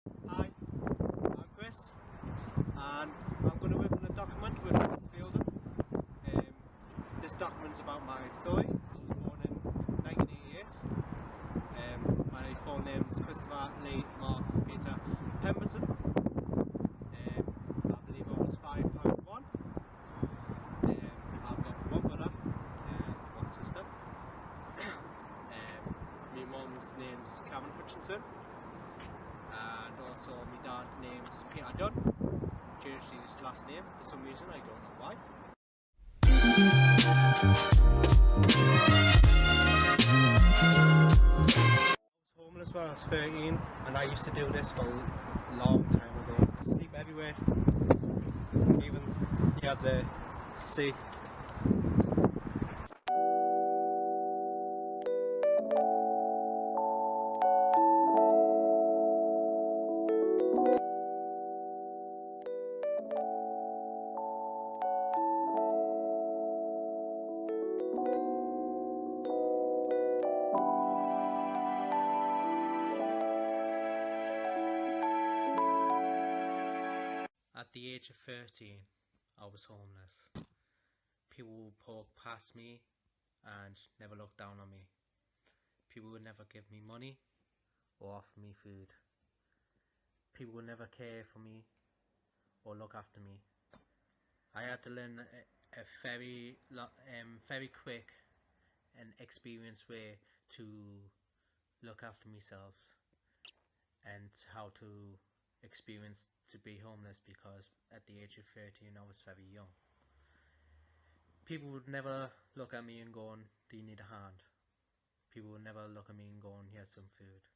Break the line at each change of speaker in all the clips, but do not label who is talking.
Hi, I'm Chris and I'm going to work on a document with Pemberton. This document is about my story. I was born in 1988. My full name is Christopher Lee Mark Peter Pemberton. I believe I was 5'1". I've got one brother and one sister. My mum's name's Kevin Hutchinson. And also my dad's name's Peter Dunn. Changed his last name for some reason, I don't know why. I was homeless when I was 13 and I used to do this for a long time ago. Sleep everywhere. Even near the sea.
At the age of 13, I was homeless. People would walk past me and never look down on me. People would never give me money or offer me food. People would never care for me or look after me. I had to learn a very quick and experienced way to look after myself and how to experience to be homeless, because at the age of 13 I was very young. People would never look at me and go, do you need a hand? People would never look at me and go, here's some food.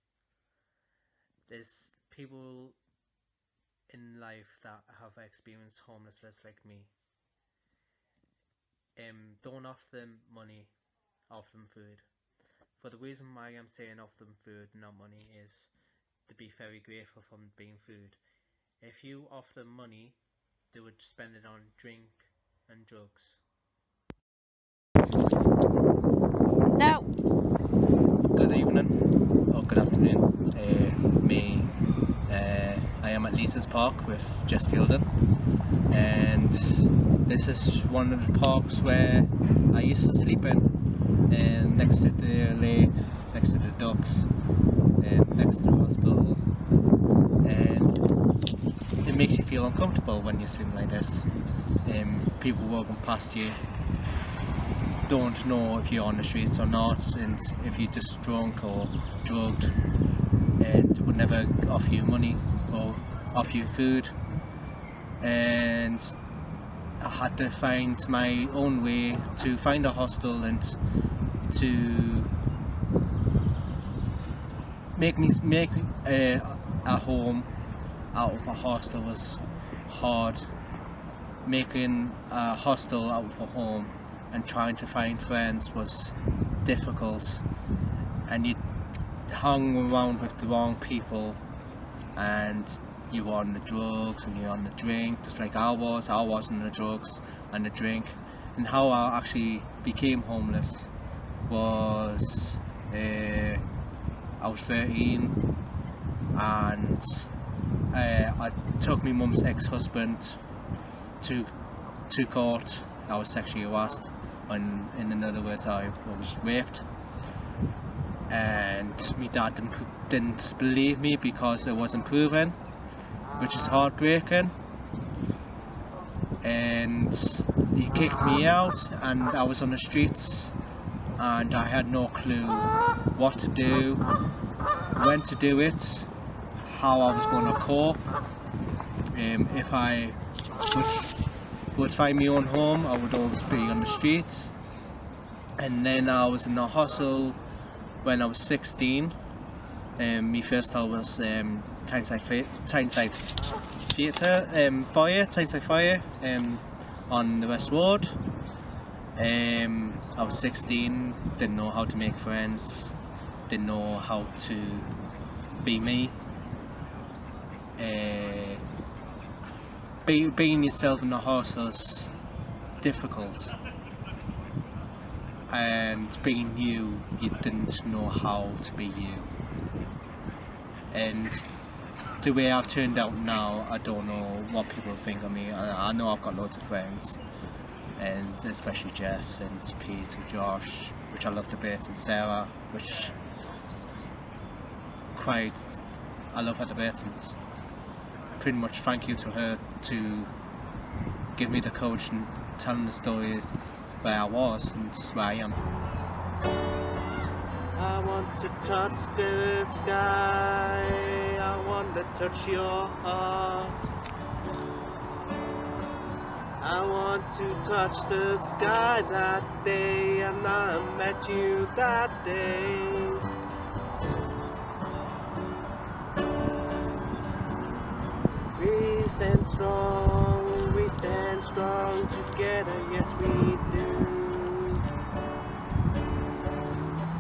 There's people in life that have experienced homelessness like me. Don't offer them money, offer them food. For the reason why I'm saying offer them food, not money, is to be very grateful for being food. If you offer them money, they would spend it on drink and drugs.
No.
Good evening, or good afternoon. I am at Lisa's Park with Jess Fielden, and this is one of the parks where I used to sleep in, and next to the lake, next to the ducks, and next to the hospital. And it makes you feel uncomfortable when you're sleeping like this. People walking past you don't know if you're on the streets or not, and if you're just drunk or drugged, and would never offer you money or offer you food. And I had to find my own way to find a hostel, and to make a home out of a hostel was hard. Making a hostel out of a home and trying to find friends was difficult, and you hung around with the wrong people, and you were on the drugs and you're on the drink, just like I was on the drugs and the drink. And how I actually became homeless was I was 13 and I took my mum's ex-husband to court. I was sexually harassed, and in other words I was raped, and my dad didn't believe me because it wasn't proven, which is heartbreaking. And he kicked me out, and I was on the streets, and I had no clue what to do, when to do it, how I was going to cope. If I would find my own home, I would always be on the streets. And then I was in the hostel when I was 16. My first house was Tyneside Fire on the West Road. I was 16, didn't know how to make friends, didn't know how to be me. Being yourself in the hostel is difficult, and being you didn't know how to be you. And the way I've turned out now, I don't know what people think of me. I know I've got loads of friends, and especially Jess and Pete and Josh, which I love debates, and Sarah, which I love her debates, and pretty much thank you to her to give me the courage and telling the story where I was and where I am.
I want to touch the sky, I want to touch your heart. I want to touch the sky that day, and I met you that day. We stand strong together, yes we do.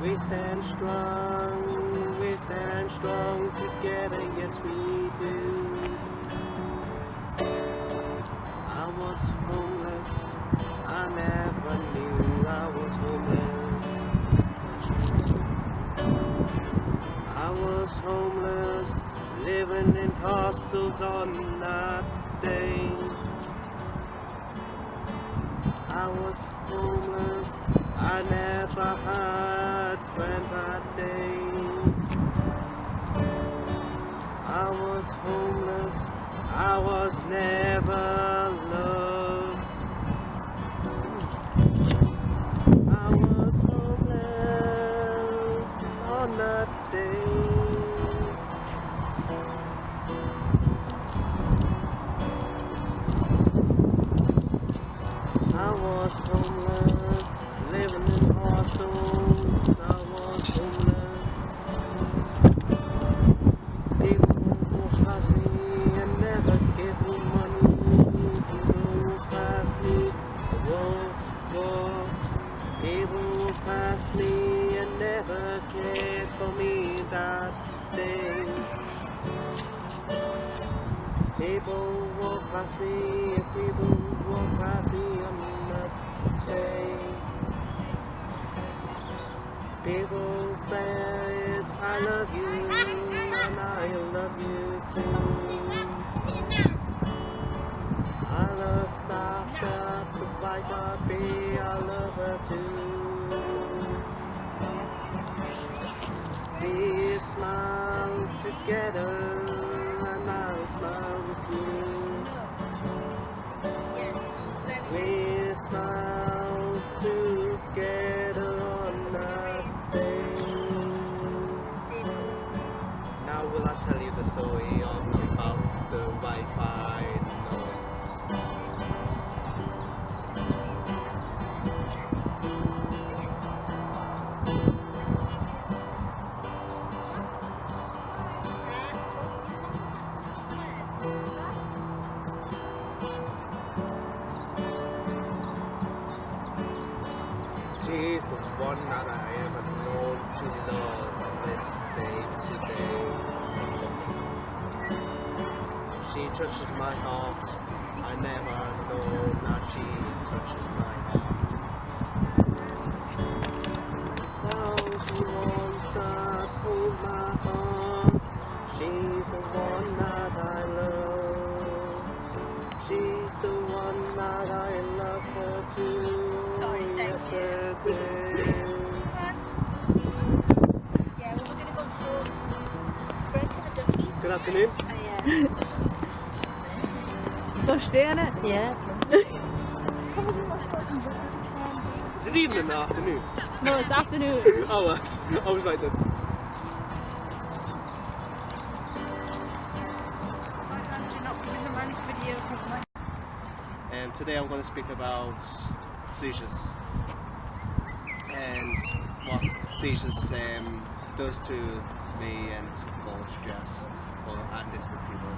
We stand strong together, yes we do. I was homeless, I never knew I was homeless. I was homeless, living in hostels on that day. I was homeless, I never had friends that day. I was homeless, I was never loved. I was homeless on that day. I was homeless, living in hostels. I was homeless. People walk past me and never give me money. People walk past me, whoa. People walk past me and never cared for me that day. People walk past me, and people walk past me on that day. People said, I love you, and I love you too. I love Dr. the White Barbie, I love her too. We smile together, and I'll smile with you. We smile together on that day. Now will I tell you the story about the Wi-Fi? No. She's the one that I ever known to love this day today. She touches my heart, I never know that she touches my heart. Now she wants that hold my heart, she's the one that I love. She's the one that I love her too. Good afternoon.
Gosh, doing it?
Yeah.
Is it evening or afternoon?
No, it's afternoon.
Oh, I was right then. Today I'm going to speak about seizures and what seizures does to me and cause stress and different people.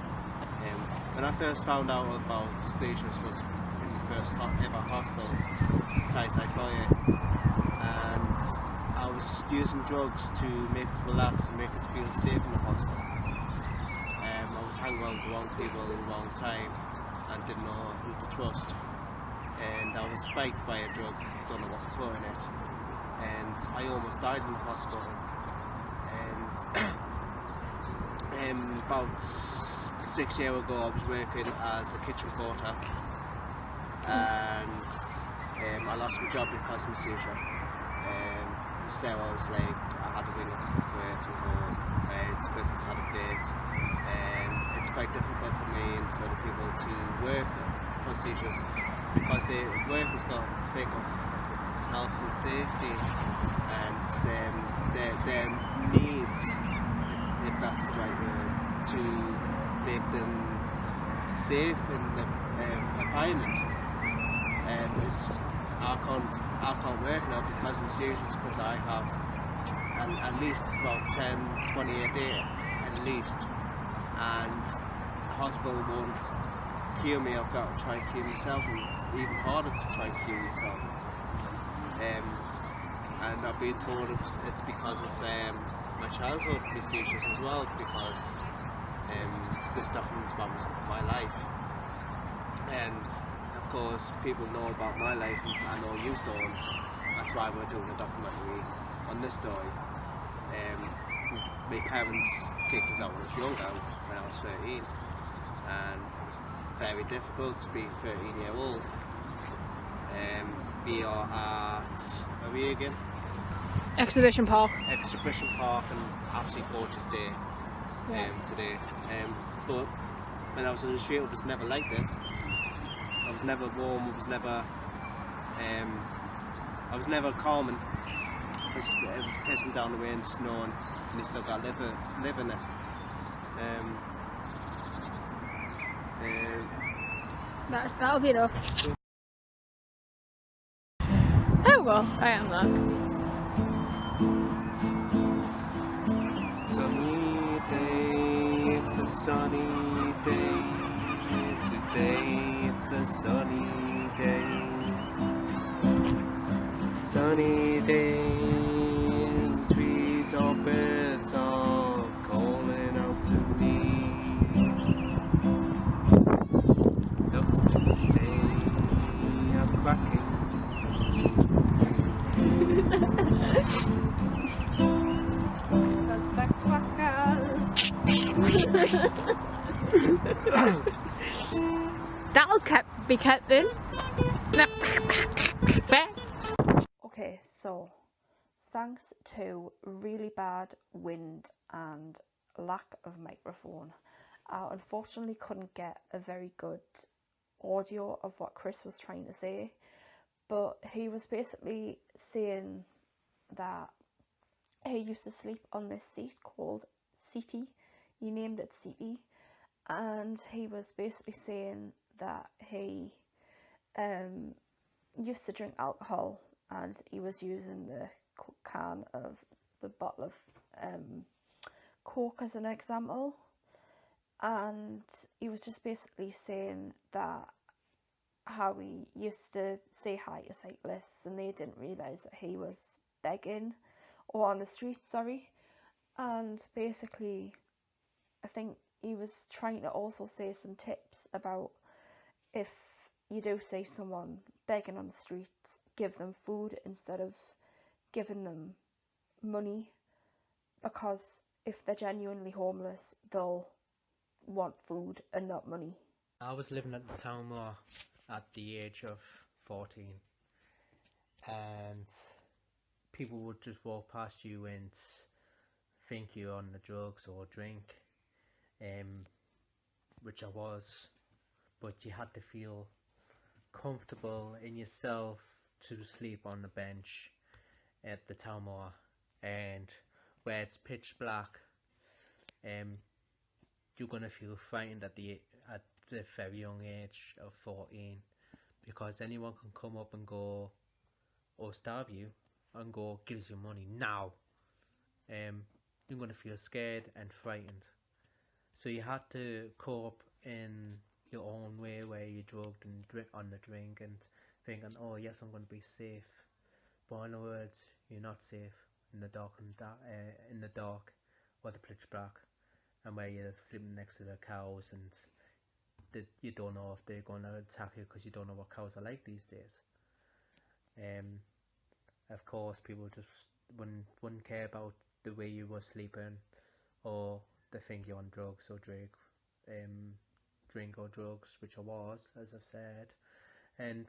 When I first found out about seizures was in the first ever hostel, Thai Foyer, and I was using drugs to make us relax and make us feel safe in the hostel. I was hanging around the wrong people at the wrong time and didn't know who to trust, and I was spiked by a drug, don't know what to put in it, and I almost died in the hospital. And about 6 years ago, I was working as a kitchen porter, and I lost my job because of my seizure. So I was like, I had to ring up work and go, it's Christmas had a fit, and it's quite difficult for me and to other people to work for seizures because the work has got to think of health and safety and their needs, if that's the right word, to make them safe in the environment. And it's I can't work now because I'm serious, because I have at least about 10-20 a day at least, and the hospital won't cure me. I've got to try and cure myself, and it's even harder to try and cure yourself. And I've been told it's because of my childhood, my seizures as well, because this documents about my life, and of course people know about my life, and I know you don't. That's why we're doing a documentary on this story. My parents kicked us out when I was younger, when I was 13, and it was very difficult to be 13-year-old. We are at, where are we again?
Exhibition Park.
Exhibition Park, and absolutely gorgeous day today. But when I was in the street, it was never like this. I was never warm. I was never calm, and it was pissing down the rain, snowing, and they still got live in it.
That'll be enough. Oh well, I am that.
Sunny day, it's a sunny day. It's a sunny day. Sunny day, trees or birds are calling out to me. Ducks today are quacking.
That'll be kept in. Okay, so thanks to really bad wind and lack of microphone, I unfortunately couldn't get a very good audio of what Chris was trying to say, but he was basically saying that he used to sleep on this seat called Seaty. He named it Seaty, and he was basically saying that he used to drink alcohol, and he was using the bottle of Coke as an example, and he was just basically saying that how he used to say hi to cyclists and they didn't realise that he was begging or on the street, and basically I think he was trying to also say some tips about if you do see someone begging on the streets, give them food instead of giving them money, because if they're genuinely homeless, they'll want food and not money.
I was living at the town more at the age of 14, and people would just walk past you and think you're on the drugs or drink, which I was, but you had to feel comfortable in yourself to sleep on the bench at the town moor, and where it's pitch black, you're gonna feel frightened at the very young age of 14, because anyone can come up and go, or stab you and go, gives you money now. You're gonna feel scared and frightened. So you had to cope in your own way, where you drugged and drink on the drink and thinking, oh yes, I'm gonna be safe. But in other words, you're not safe in the dark in the dark or the pitch black, and where you're sleeping next to the cows, and you don't know if they're going to attack you, because you don't know what cows are like these days. Of course, people just wouldn't care about the way you were sleeping or they think you're on drugs or drink or drugs, which I was, as I've said, and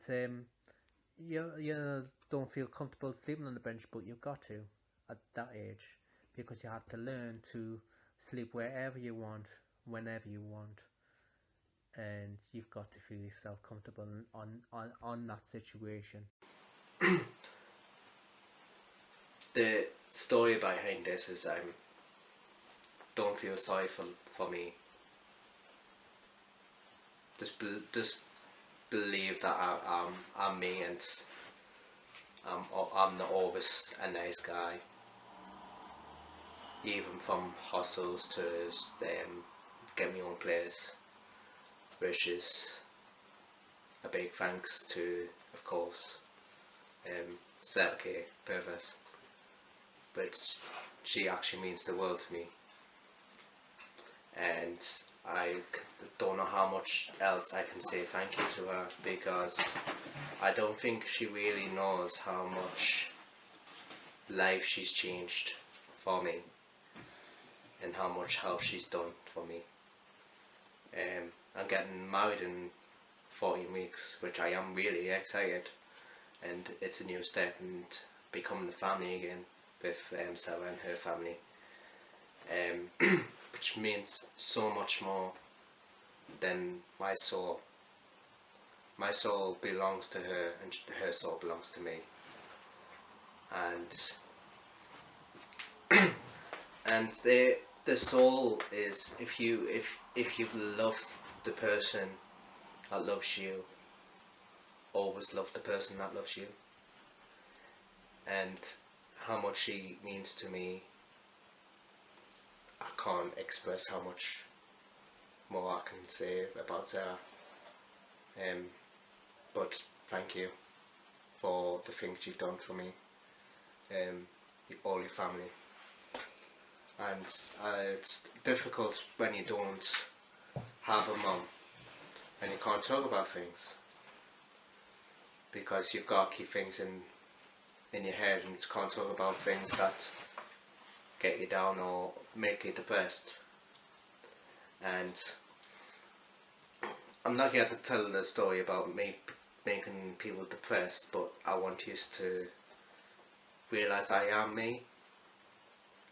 you don't feel comfortable sleeping on the bench, but you've got to at that age, because you have to learn to sleep wherever you want, whenever you want, and you've got to feel yourself comfortable on that situation.
The story behind this is don't feel sorry for me. Just believe that I'm me, and I'm not always a nice guy. Even from hostels to get my own place, which is a big thanks to, of course, Sarah K. Purvis. But she actually means the world to me, and I don't know how much else I can say thank you to her, because I don't think she really knows how much life she's changed for me and how much help she's done for me. I'm getting married in 14 weeks, which I am really excited, and it's a new step and becoming a family again with Sarah and her family, which means so much more than my soul. My soul belongs to her, and her soul belongs to me. And the soul is, if you love the person that loves you, always love the person that loves you. And how much she means to me, I can't express how much more I can say about Sarah. But thank you for the things you've done for me, all your family. And it's difficult when you don't have a mum and you can't talk about things, because you've got to keep things in your head, and you can't talk about things that get you down or make you depressed. And I'm not here to tell the story about me making people depressed, but I want you to realise I am me.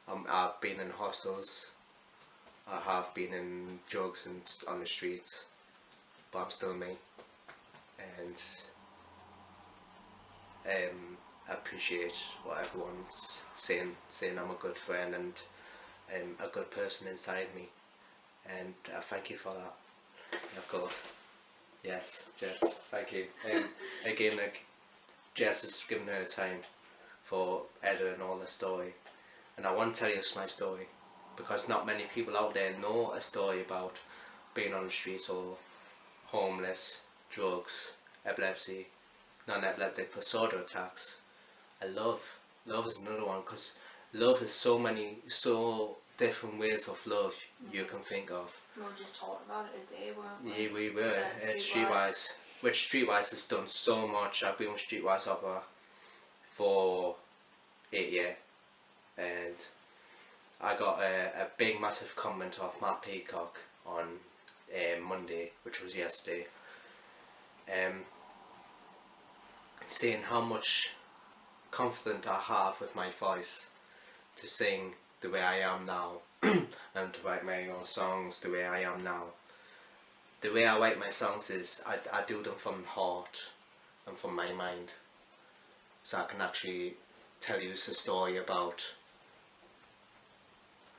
I've been in hostels, I have been in drugs and on the streets, but I'm still me. And I appreciate what everyone's saying I'm a good friend and a good person inside me, and I thank you for that, of course. Yes, Jess, thank you. Again, Jess has given her time for editing all the story, and I want to tell you my story, because not many people out there know a story about being on the streets or homeless, drugs, epilepsy, non-epileptic disorder attacks. And love is another one, because love is so different ways of love you can think of.
We were just talking about it today, weren't we?
Yeah, we were. Streetwise, which Streetwise has done so much. I've been with Streetwise Opera for 8 years, and I got a big massive comment off Matt Peacock on Monday, which was yesterday, saying how much confidence I have with my voice to sing the way I am now and to write my own songs the way I am now. The way I write my songs is I do them from the heart and from my mind, so I can actually tell you a story about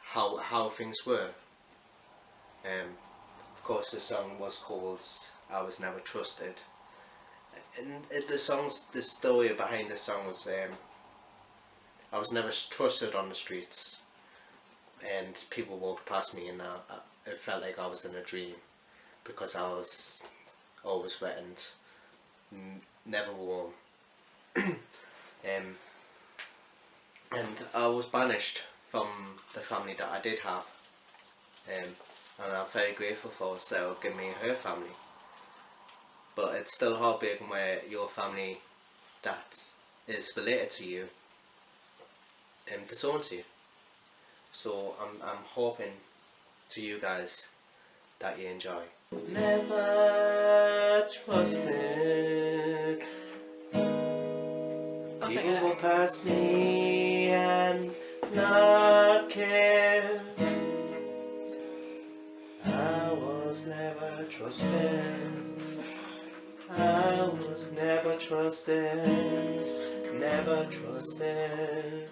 how things were. Of course, the song was called I Was Never Trusted, and the story behind the song was I was never trusted on the streets, and people walked past me and it felt like I was in a dream, because I was always wet and never warm. And I was banished from the family that I did have, and I'm very grateful for Sarah giving me her family. But it's still heartbreaking where your family that is related to you disowns you. So I'm hoping to you guys that you enjoy. Never trusted people will pass me and not care. I was never trusted. I was never trusted. Never trusted.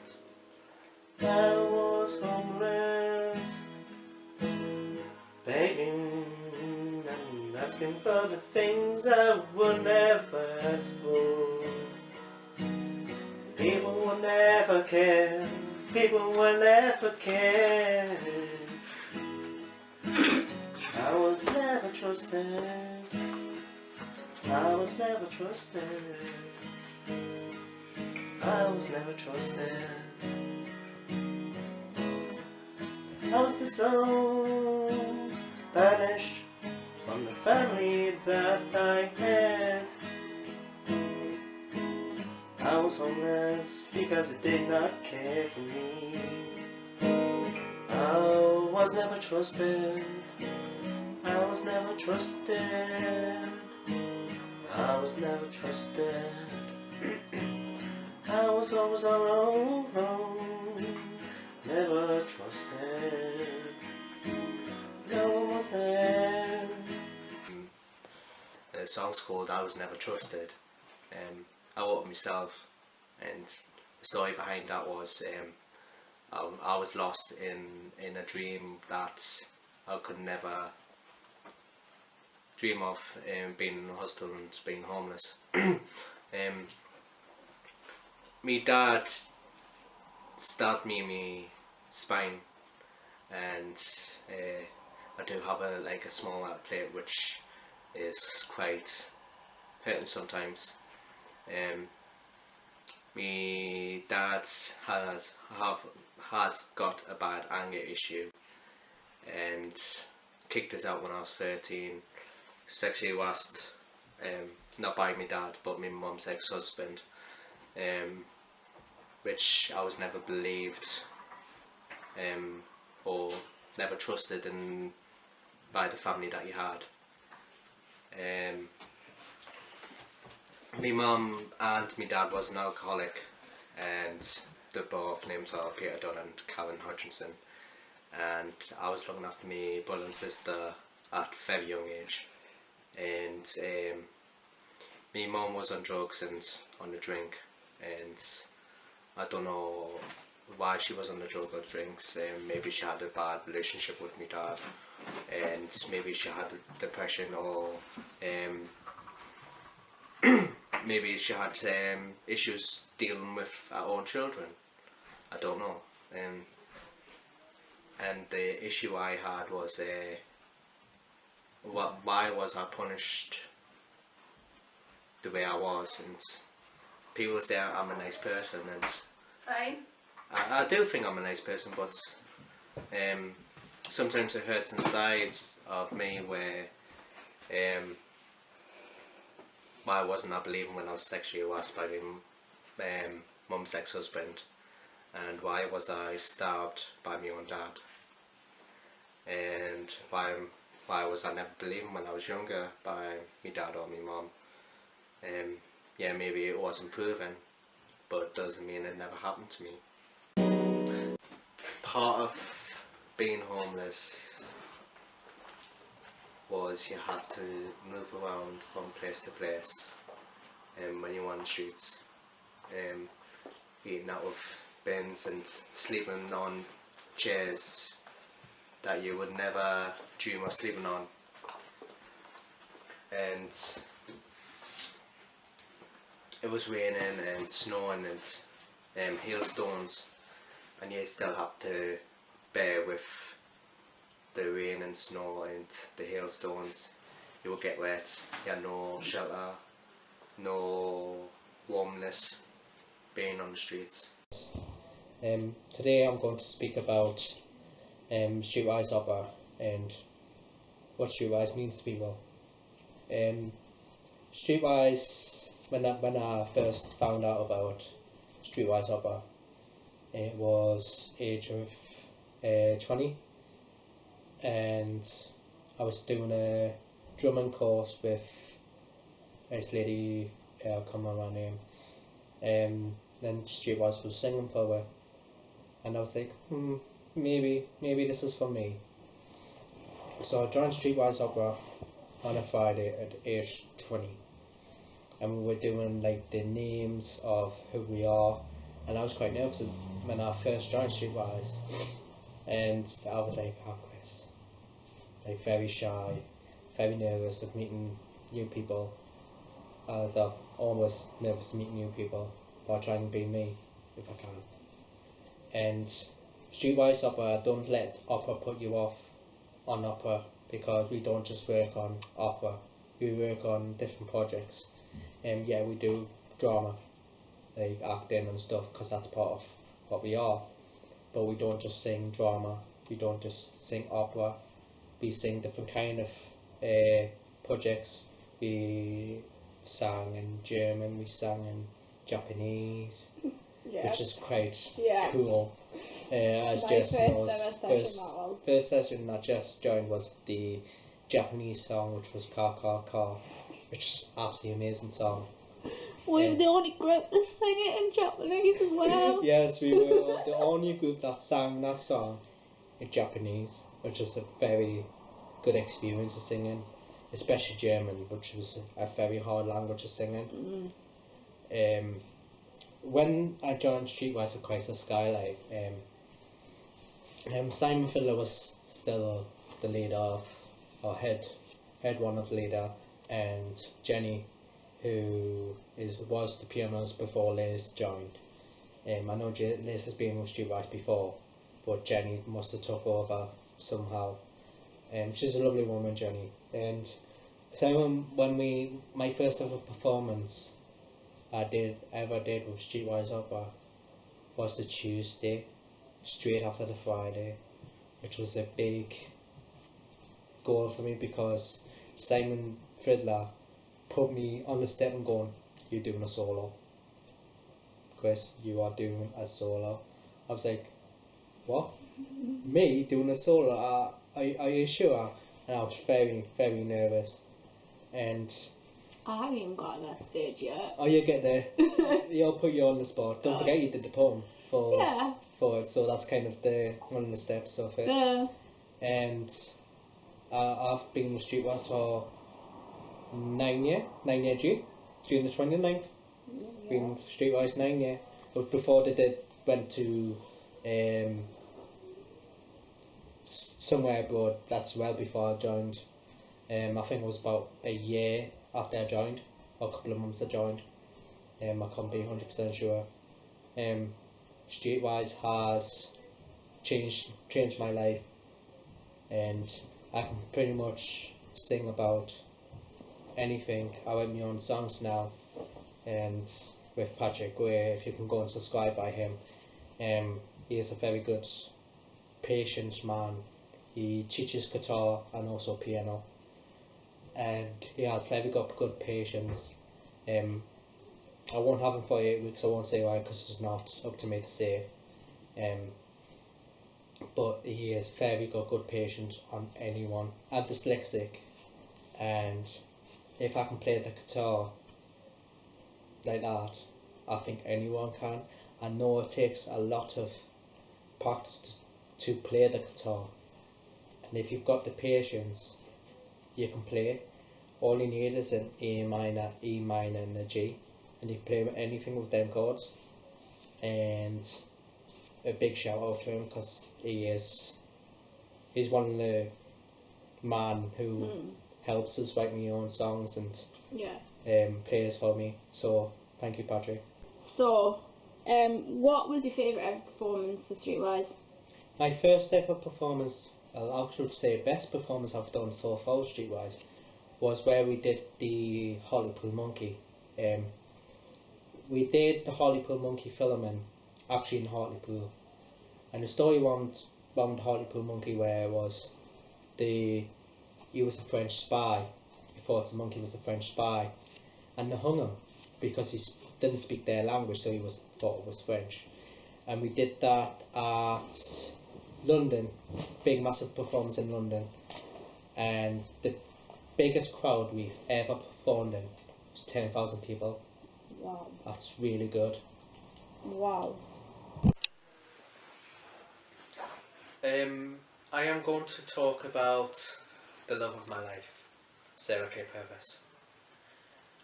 I was homeless, begging and asking for the things I would never ask for. People will never care. People will never care. I was never trusted. I was never trusted. I was never trusted. I was disowned, banished from the family that I had. I was homeless because it did not care for me. I was never trusted. I was never trusted. I was never trusted. I was always alone. Never trusted. No one was there. The song's called I Was Never Trusted. I wrote it myself, and the story behind that was I was lost in a dream that I could never dream of, being in a hostel and being homeless. My dad stabbed me in my spine, and I do have a small plate which is quite hurting sometimes. My dad has got a bad anger issue and kicked us out when I was 13. Sexually harassed, not by my dad but my mum's ex-husband, which I was never believed or never trusted in by the family that he had. My mum and my dad was an alcoholic, and their both names are Peter Dunn and Karen Hutchinson, and I was looking after my brother and sister at a very young age, and my mum was on drugs and on the drink, and I don't know why she was on the drug or drinks. Maybe she had a bad relationship with my dad, and maybe she had depression, or maybe she had issues dealing with her own children. I don't know. And the issue I had was why was I punished the way I was? And people say I'm a nice person, and
Fine.
I do think I'm a nice person, but sometimes it hurts inside of me where why wasn't I believing when I was sexually harassed by my mum's ex-husband, and why was I stabbed by my own dad, and why was I never believing when I was younger by my dad or my mum. Yeah, maybe it wasn't proven, but it doesn't mean it never happened to me. Part of being homeless was you had to move around from place to place, when you were on the streets, eating out of bins and sleeping on chairs that you would never dream of sleeping on. And it was raining and snowing and hailstones, and you still have to bear with the rain and snow and the hailstones. You would get wet, you had no shelter, no warmness being on the streets. Today I'm going to speak about streetwise opera and what streetwise means to people. Streetwise, when I first found out about streetwise opera, it was age of 20,
and I was doing a drumming course with this lady, I can't remember her name, then Streetwise was singing for her, and I was like, maybe this is for me. So I joined Streetwise Opera on a Friday at age 20, and we were doing like the names of who we are, and I was quite nervous when I first joined Streetwise, and I was like, oh Chris, like very shy, very nervous of meeting new people. I was almost nervous to meet new people, but I try and be me if I can. And Streetwise Opera, don't let opera put you off on opera, because we don't just work on opera, we work on different projects. And yeah, we do drama, like acting and stuff, because that's part of what we are, but we don't just sing drama, we don't just sing opera, we sing different kind of projects. We sang in German, we sang in Japanese, which is quite cool. As Jess knows, first session that Jess joined was the Japanese song, which was Car Car Car, which is absolutely amazing song.
We were the only group that sang it in Japanese as well.
Yes, we were the only group that sang that song in Japanese, which was a very good experience of singing, especially German, which was a very hard language of singing. When I joined Streetwise at Crisis Skylight, Simon Fiddler was still the leader of, or head one of the leader, and Jenny, who was the pianist before Liz joined. I know Liz has been with Streetwise before, but Jenny must have took over somehow. She's a lovely woman, Jenny. And Simon, my first ever performance I did with Streetwise Opera was the Tuesday, straight after the Friday, which was a big goal for me, because Simon Fiddler put me on the step and going, you're doing a solo, Chris, you are doing a solo. I was like, what? Me doing a solo? Are you sure? And I was very, very nervous. And
I haven't even got to that stage yet.
Oh, you get there. You'll put you on the spot. Don't forget you did the poem for it, so that's kind of one of the steps of it.
Yeah.
And I've been with Streetwise for 9 years, June the 29th. Been with Streetwise 9 years. But before they went to somewhere abroad, that's well before I joined. I think it was about a year after I joined, or a couple of months I joined. I can't be 100% sure. Streetwise has changed my life, and I can pretty much sing about anything. I write my own songs now, and with Patrick, where if you can go and subscribe by him, he is a very good, patient man. He teaches guitar and also piano, and he has very good patience. I won't have him for 8 weeks, I won't say why, because it's not up to me to say. But he is very good patience on anyone. I'm dyslexic, and if I can play the guitar like that, I think anyone can. I know it takes a lot of practice to play the guitar, and if you've got the patience, you can play. All you need is an A minor, E minor and a G, and you can play with anything with them chords. And a big shout out to him, because he's one of the man who helps us write my own songs and plays for me. So thank you, Patrick.
So what was your favourite ever performance of Streetwise?
My first ever performance, I should say best performance I've done so far Streetwise, was where we did the Hartlepool Monkey. We did the Hartlepool Monkey filming actually in Hartlepool, and the story around the Hartlepool Monkey where he was a French spy. He thought the monkey was a French spy, and they hung him because he didn't speak their language, so thought it was French. And we did that at
London, big massive performance in London, and the biggest crowd we've ever performed in was 10,000 people.
Wow.
That's really good.
Wow.
I am going to talk about the love of my life, Sarah K. Purvis.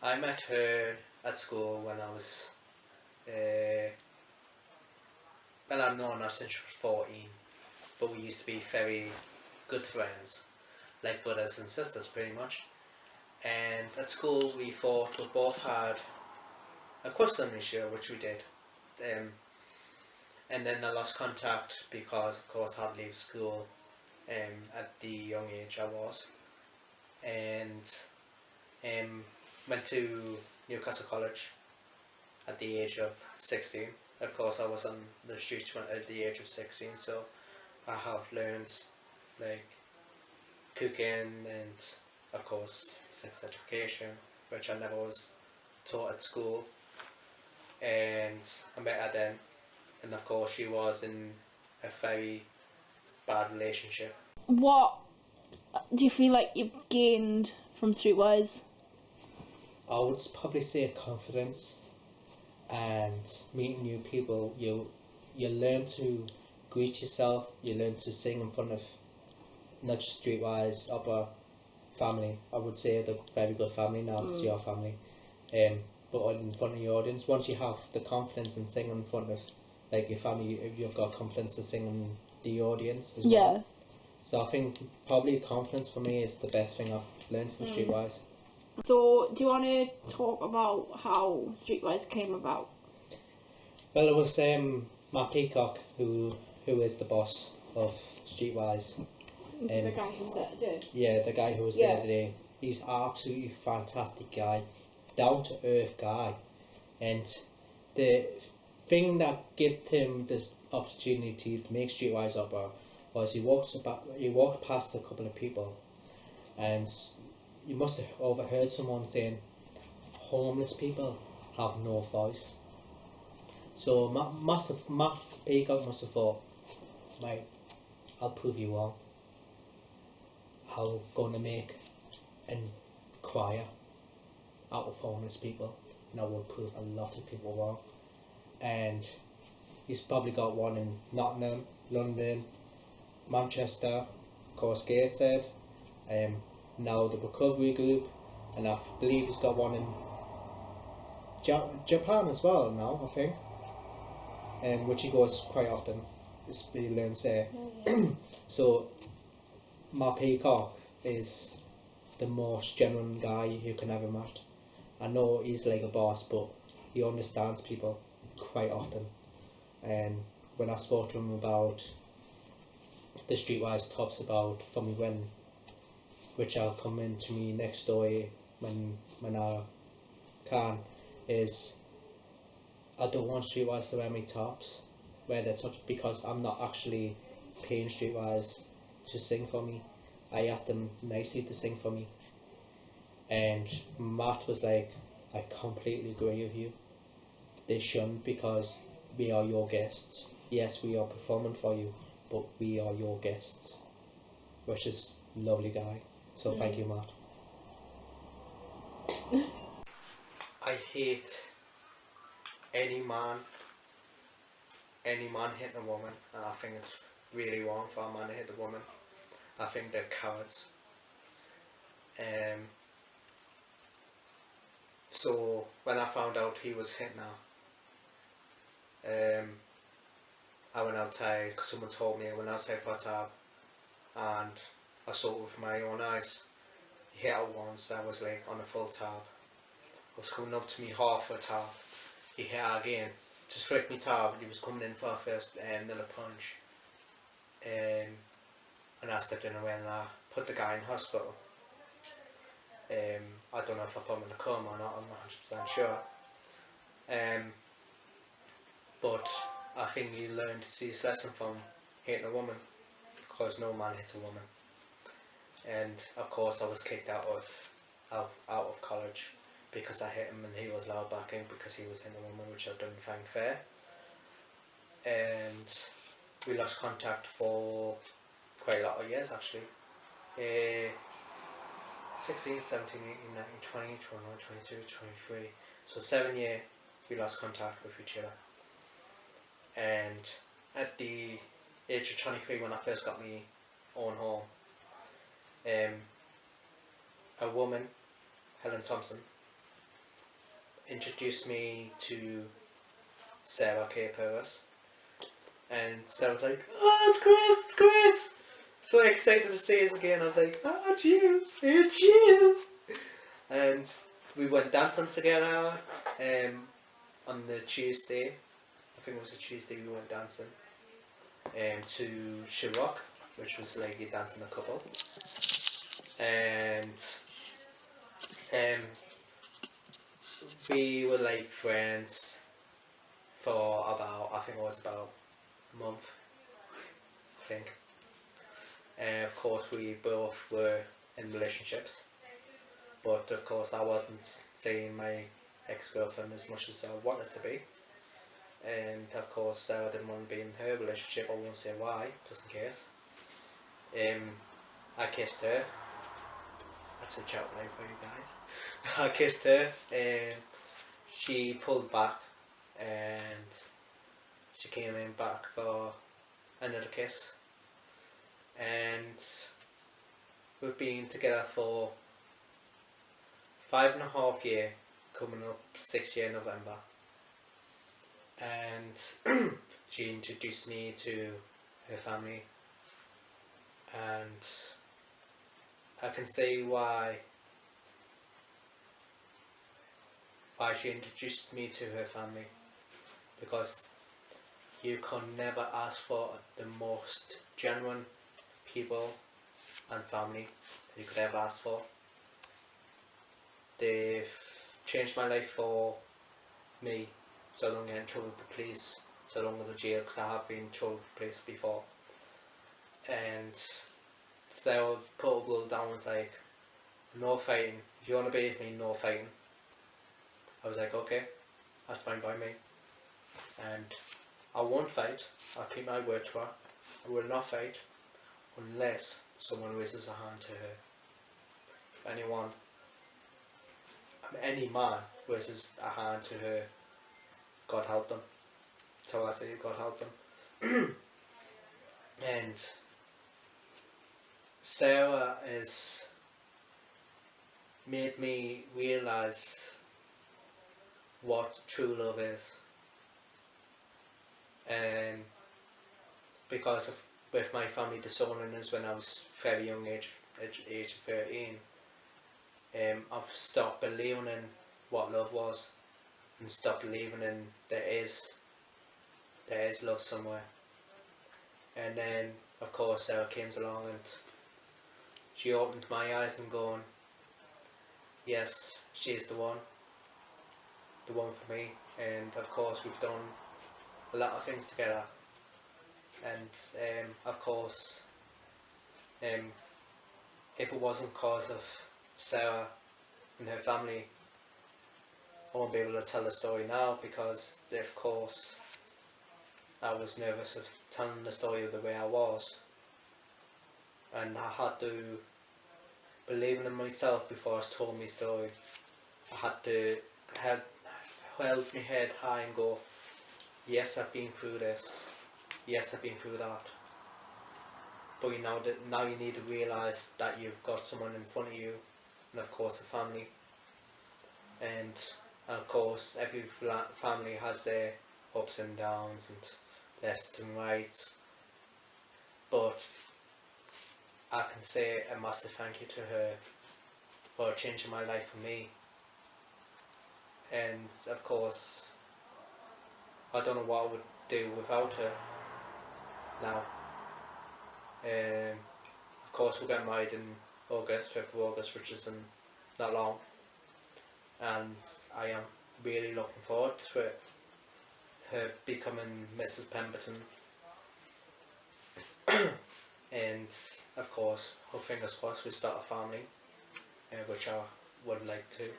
I met her at school when I was, well, I've known her since she was 14, but we used to be very good friends, like brothers and sisters pretty much. And at school we thought we both had a crush on each other, which we did. And then I lost contact because, of course, I had to leave school at the young age I was, and went to Newcastle College at the age of 16. Of course, I was on the streets at the age of 16, so I have learned like cooking and, of course, sex education, which I never was taught at school. And I met her then, and of course she was in a very bad relationship.
What do you feel like you've gained from Streetwise?
I would probably say confidence and meeting new people. You learn to greet yourself, you learn to sing in front of not just Streetwise, upper family. I would say the very good family now, because your family. But in front of your audience, once you have the confidence in singing in front of like your family, you've got confidence to sing in the audience as well.
Yeah.
So I think probably confidence for me is the best thing I've learned from Streetwise.
So, do you want to talk about how Streetwise came about?
Well, it was Matt Peacock who is the boss of Streetwise.
The guy who's there today?
Yeah, the guy who was there today. He's absolutely fantastic guy, down to earth guy, and the thing that gave him this opportunity to make Streetwise Upper was he walked past a couple of people, and you must have overheard someone saying, "Homeless people have no voice." So Matt Peacock must have thought, "Mate, I'll prove you wrong. I'm going to make a choir out of homeless people, and I will prove a lot of people wrong." And he's probably got one in Nottingham, London, Manchester, of course Gateshead, now the recovery group, and I believe he's got one in Japan as well now, I think, which he goes quite often. He learns there. So Matt Peacock is the most genuine guy you can ever meet. I know he's like a boss, but he understands people quite often. And when I spoke to him about the Streetwise tops about for me when, which I'll come into me next story when I can, is I don't want Streetwise to wear me tops, wear their tops, because I'm not actually paying Streetwise to sing for me. I asked them nicely to sing for me, and Matt was like, "I completely agree with you. They shouldn't, because we are your guests. Yes, we are performing for you, but we are your guests," which is a lovely guy. So thank you, Matt.
I hate any man hitting a woman, and I think it's really wrong for a man to hit a woman. I think they're cowards. So when I found out he was hitting her, I went outside because someone told me. I went outside for a tab, and I saw it with my own eyes. He hit her once. I was like on a full tab. I was coming up to me half a tab. He hit her again. Just flicked me tab. He was coming in for a first another punch. And I stepped in and went and I put the guy in hospital. I don't know if I put him in a coma or not, I'm not 100% sure. But I think he learned his lesson from hitting a woman, because no man hits a woman. And of course I was kicked out of college because I hit him, and he was allowed back in because he was hitting a woman, which I didn't find fair. And we lost contact for quite a lot of years actually. 16, 17, 18, 19, 20, 21, 22, 23. So 7 years we lost contact with each other. And at the age of 23, when I first got my own home, a woman, Helen Thompson, introduced me to Sarah K. Purvis. And Sarah was like, "Oh, it's Chris, it's Chris!" So excited to see us again. I was like, "Oh, it's you!" And we went dancing together on the Tuesday. I think it was a Tuesday we went dancing to Shirok, which was like you dancing a couple. And we were like friends for about, I think it was about a month, I think. And of course we both were in relationships, but of course I wasn't seeing my ex-girlfriend as much as I wanted to be. And of course Sarah didn't want to be in her relationship. I won't say why, just in case. I kissed her. That's a joke now for you guys. I kissed her and she pulled back and she came in back for another kiss. And we've been together for 5.5 years, coming up 6 year November. And she introduced me to her family, and I can see why she introduced me to her family, because you can never ask for the most genuine people and family that you could ever ask for. They've changed my life for me, so I don't get in trouble with the police, so I don't go to jail, because I have been in trouble with the police before. And so I would put a glove down and was like, "No fighting, if you want to be with me, no fighting." I was like, "Okay, that's fine by me." And I won't fight, I'll keep my word to her. I will not fight unless someone raises a hand to her. If any man raises a hand to her, God help them. That's how I say it, God help them. And Sarah has made me realise what true love is. Because of, with my family disorders when I was very young, age of 13, I've stopped believing in what love was, and stopped believing in there is love somewhere. And then of course Sarah came along and she opened my eyes and going, yes, she's the one for me. And of course we've done a lot of things together, and of course if it wasn't because of Sarah and her family, I won't be able to tell the story now, because of course I was nervous of telling the story the way I was, and I had to believe in myself before I told my story. I had to hold my head high and go, yes, I've been through this, yes, I've been through that, but now you need to realise that you've got someone in front of you, and of course a family, and of course every family has their ups and downs and left and rights, but I can say a massive thank you to her for changing my life for me. And of course I don't know what I would do without her now. Of course we're getting married in August, 5th of August, which isn't that long, and I am really looking forward to it, her becoming Mrs. Pemberton. And of course, fingers crossed, we start a family, which I would like to.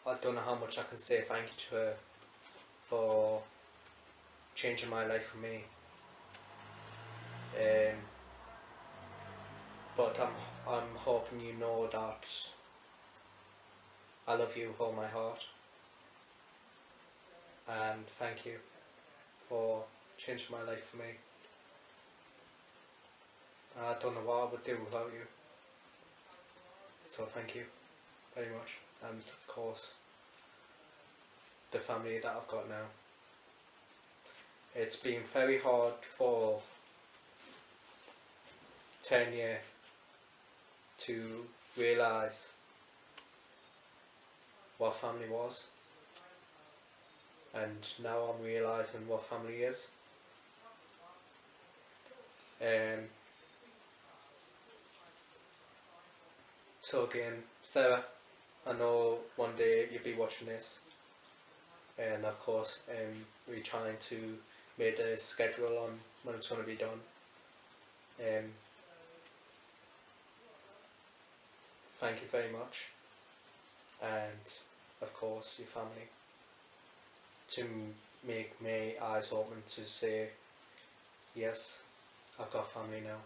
I don't know how much I can say thank you to her, for changing my life for me. But I'm hoping you know that I love you with all my heart, and thank you for changing my life for me. I don't know what I would do without you, so thank you very much, and of course the family that I've got now. It's been very hard for 10 years to realise what family was, and now I'm realising what family is. So again, Sarah, I know one day you'll be watching this, and of course we're trying to make a schedule on when it's going to be done. Thank you very much, and of course your family, to make my eyes open to say, yes, I've got family now,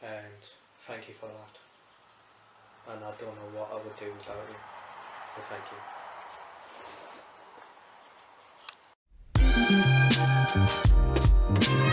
and thank you for that, and I don't know what I would do without you, so thank you.